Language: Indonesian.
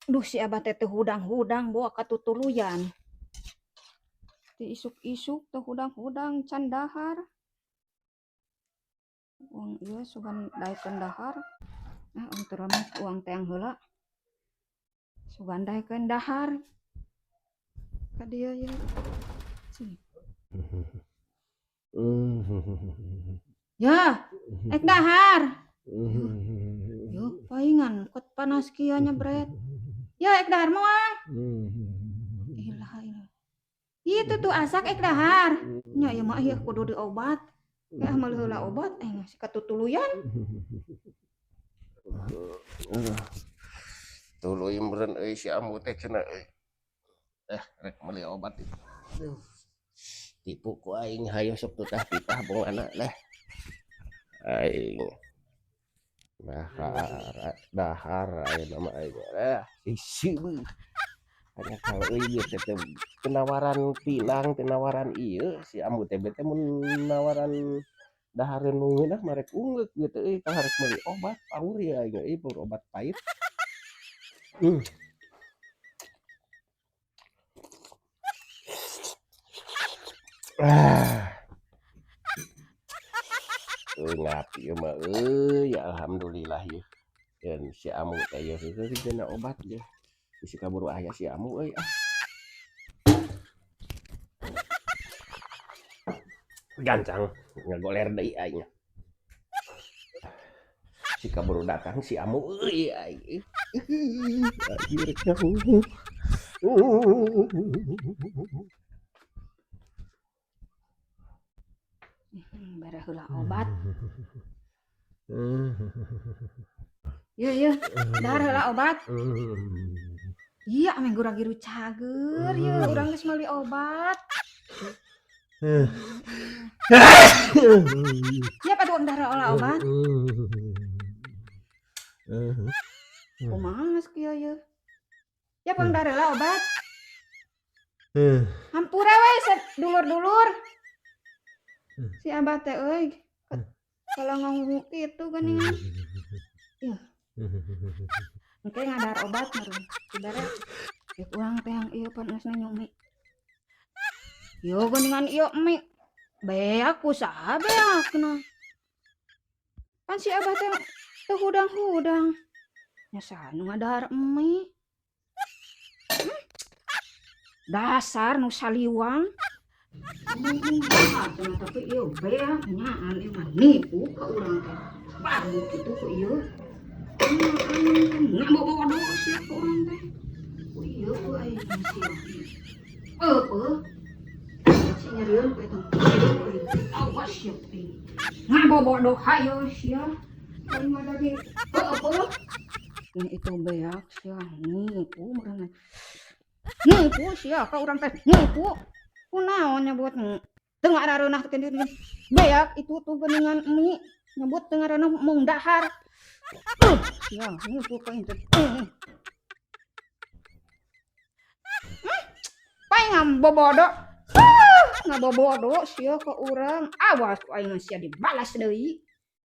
Duh si abah teh hudang-hudang bawa katutuluyan. Ti isuk-isuk teh hudang-hudang can dahar. Uang ieu sugan daekeun dahar. Antara uang teh heula. Sugan daekeun dahar. Ka dieu ye. Ya, ek dahar. Yo, paingan kot panas kieu nya bret. Ya ek dahar moal. Ilah. Itu tuh asak ek dahar. Nya ya mah ieu kudu diobat. Ya amal heula obat si katutuluyan. Tuluy meureun euy si ambu teh cenah euy. Rek meuli obat itu. Tipu ku aing hayo sok tutah pitah bongana leh. Aing dahar aya nama aing. Sisi hanya kalau ieu teh penawaran pilang, penawaran ieu si ambu teh bete mun nawaran dahareun nu ngeunah marek ungeuk gitu euy tah hareup meuli obat pauri aing euy obat pait. Ngap ieu mah euy alhamdulillah ieu. Yeun si amu teh ieu geuna obat ieu. Bisi kaburu aya si amu euy gancang ngagoler deui aing. Si kaburu datang si amu euy aing. Bare heula obat. Ieu dahar heula obat. Iya ame gura-giru cager ieu urang geus meuli obat. Ya padu dahar heula obat. Kumaha geus kieu ieu? Ya pang dahar heula obat. Hampura we dulur-dulur. Si abah teh euy kalau ngomong kitu geuningan. Ya. Engke ngadahar obat meureun. Saudara, geus urang teh yang ieu pan geus nyumi. Yo geuningan ieu emi. Beak ku saha beakna. Kan si abah teh hudang-hudang. Nya saha nu ngadahar emi. Dasar nu saliwang. Tapi ieu beak nyaan ieu mah nipu ka urang teh. Baru kitu ku ieu. Bodoh sia ku urang teh. Ku ieu ku aing sia. Si nyarieun ku eta. Awas sia teh. Ngabobodoh hayo sia. Aing mah dari ini itu beak sia nipu meureun. Nipu sia ka urang teh nipu. Kunaon nyebut teu ngarareunah teh beak itu tuh geuningan emi nyebut teu ngaranna mung dahar. Ya, nipu ka intu. Paingan bobodo. Ngabobodo sia ka urang. Awas ku aing sia dibalas deui.